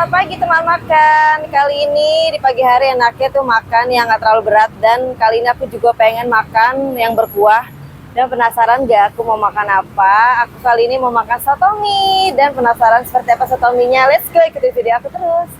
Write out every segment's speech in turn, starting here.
Selamat pagi teman makan. Kali ini di pagi hari enaknya tuh makan yang nggak terlalu berat. Dan kali ini aku juga pengen makan yang berkuah. Dan penasaran gak aku mau makan apa? Aku kali ini mau makan soto mie. Dan penasaran seperti apa soto mie-nya? Let's go, ikuti video aku terus.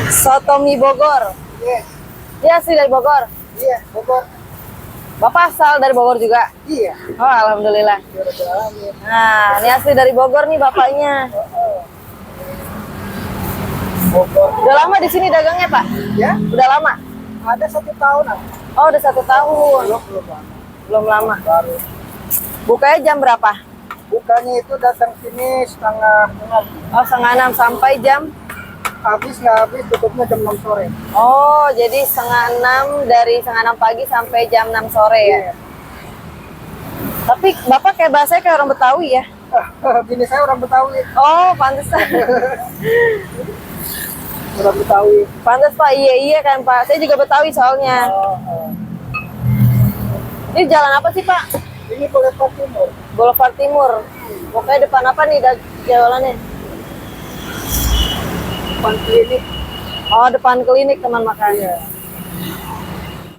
Soto mie Bogor. Iya. Dia asli dari Bogor. Iya, Bogor. Bapak asal dari Bogor juga? Iya. Oh, alhamdulillah. Nah, ini asli dari Bogor nih bapaknya. Bogor. Udah lama di sini dagangnya, Pak? Ya, Udah lama? ada 1 tahun. Oh, udah 1 tahun. Belum lama. Belum lama. Baru. Bukanya jam berapa? Bukannya itu datang sini setengah 6. Oh, setengah 6 sampai jam? Habis nggak habis, tutupnya jam 6 sore. Oh, jadi setengah 6 dari setengah 6 pagi sampai jam 6 sore ya? Iya. Tapi Bapak kayak bahasanya kayak orang Betawi ya? Bini saya orang Betawi. Oh, pantesan. Orang Betawi. Pantes Pak, iya kan Pak. Saya juga Betawi soalnya. Ini jalan apa sih Pak? Ini Boulevard Timur. Boulevard Timur. Pokoknya depan apa nih jalannya? Depan klinik. Oh, depan klinik teman makan. Iya.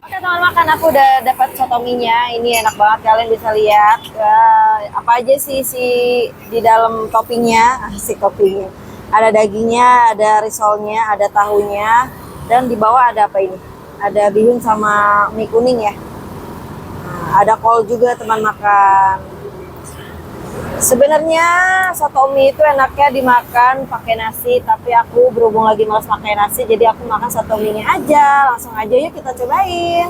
Oke teman makan, aku udah dapat soto mie-nya. Ini enak banget, kalian bisa lihat apa aja sih di dalam toppingnya. Si toppingnya. Ada dagingnya, ada risolnya, ada tahunya, dan di bawah ada apa ini? Ada bihun sama mie kuning ya. Nah, ada kol juga teman makan. Sebenarnya soto mie itu enaknya dimakan pakai nasi, tapi aku berhubung lagi malas pakai nasi, jadi aku makan soto mie-nya aja. Langsung aja yuk kita cobain.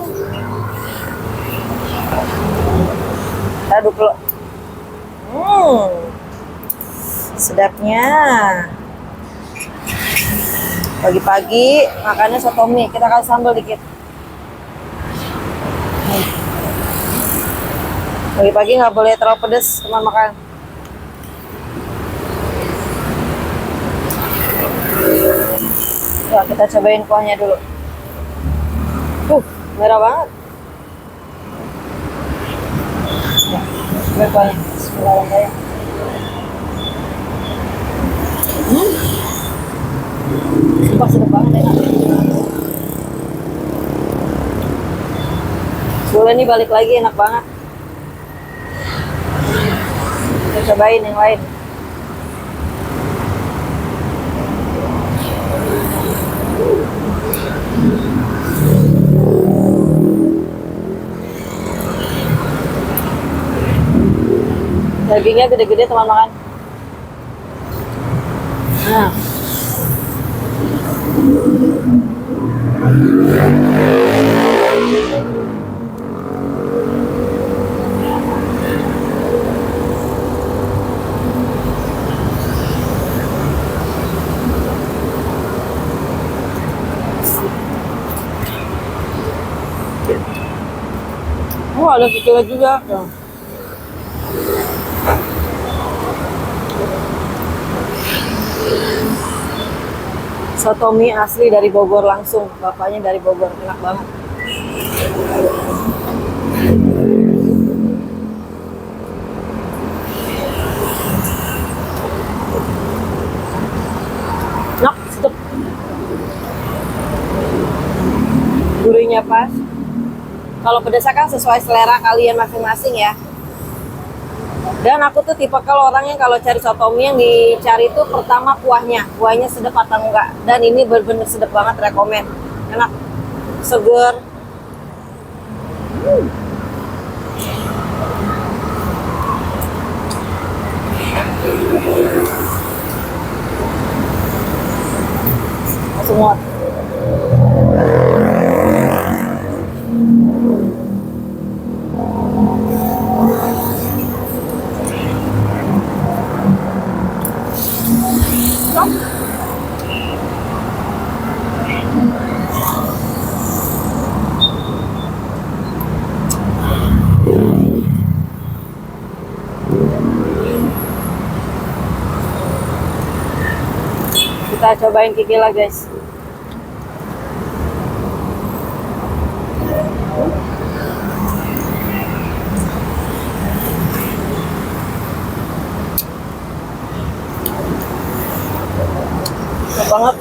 Kita aduk dulu. Sedapnya. Pagi-pagi makannya soto mie, kita kasih sambal dikit. Pagi-pagi nggak boleh terlalu pedes teman makan. Ya, kita cobain kuahnya dulu. Merah banget. Ya, cobain kuahnya. Bismillahirrahmanirrahim. Sumpah sedap banget, enak. Boleh nih balik lagi, enak banget. Kita cobain yang lain. Dagingnya gede-gede teman makan. Nah. Oh, ada kecilnya juga. Soto mie asli dari Bogor langsung, bapaknya dari Bogor, enak banget. Enak, sedap. Gurihnya pas. Kalau pedasnya kan sesuai selera kalian masing-masing ya. Dan aku tuh tipe kalau orang yang kalau cari sotomi yang dicari itu pertama kuahnya sedap atau enggak. Dan ini bener-bener sedap banget, rekomen. Enak, seger. Langsung muat. Kita cobain kikil lah guys. Enak banget.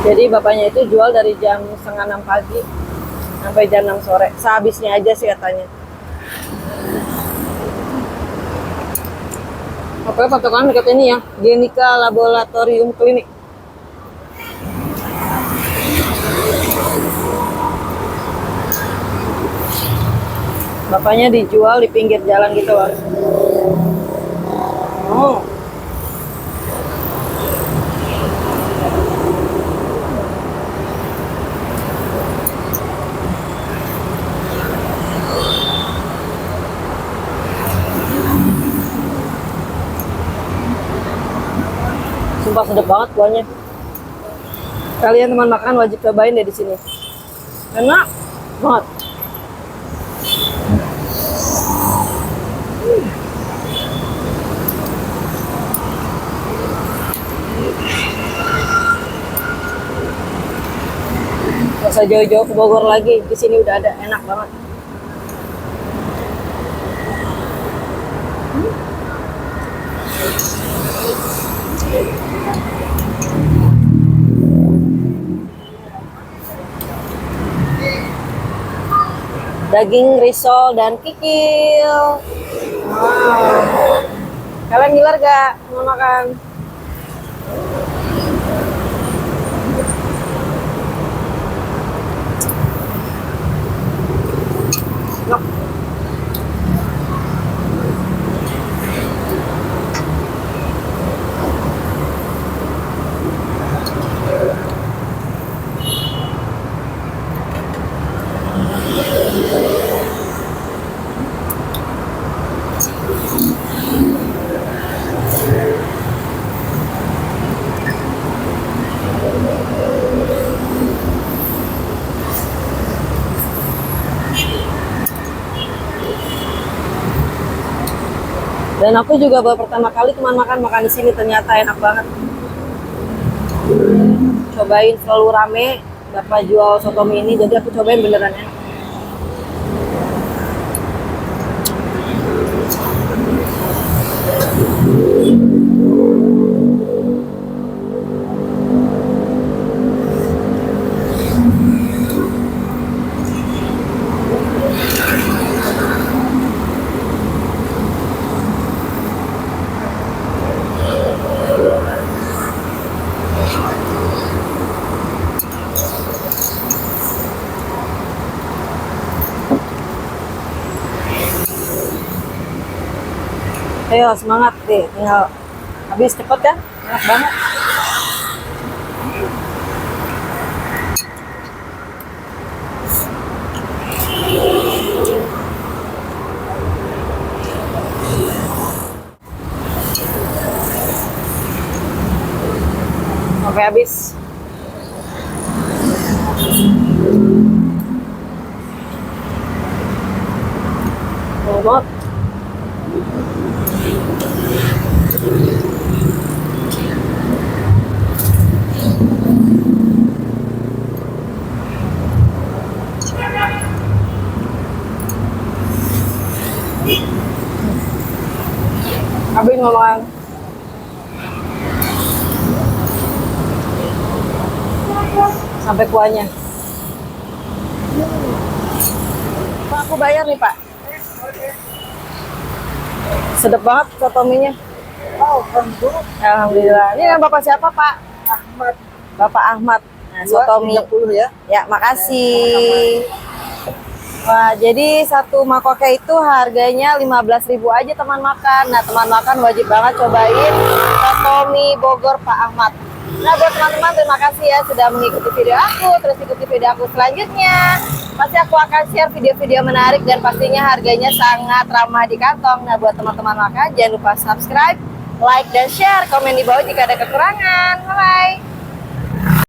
Jadi bapaknya itu jual dari jam setengah 6 pagi sampai jam 6 sore. Sehabisnya aja sih katanya. Oke, patokan dekat ini ya, Genika Laboratorium Klinik. Bapaknya dijual di pinggir jalan gitu loh. Oh. Sumpah sedap banget kuahnya. Kalian teman makan wajib cobain deh di sini. Enak banget. Gak usah jauh-jauh ke Bogor lagi, di sini udah ada, enak banget. Daging risol dan kikil. Wow. Kalian ngiler gak mau makan? Enak. Dan aku juga baru pertama kali cuma makan di sini, ternyata enak banget. Cobain selalu rame, Bapak jual soto mie ini, jadi aku cobain beneran enak. Ayo semangat deh, tinggal habis cepet kan, enak banget. Sampai habis. Enak banget. Habis ngomong sampai kuahnya. Pak, aku bayar nih Pak. Sedap banget sotominya. Oh, Alhamdulillah. Alhamdulillah. Ini yang Bapak siapa Pak? Ahmad. Bapak Ahmad. Nah, sotomi. 30 ya. Ya, makasih. Wah, jadi satu mangkoknya itu harganya 15.000 aja teman makan. Nah, teman makan wajib banget cobain sotomi Bogor Pak Ahmad. Nah, buat teman-teman terima kasih ya sudah mengikuti video aku. Terus ikuti video aku selanjutnya. Pasti aku akan share video-video menarik dan pastinya harganya sangat ramah di kantong. Nah, buat teman-teman makan jangan lupa subscribe, like, dan share. Komen di bawah jika ada kekurangan. Bye-bye.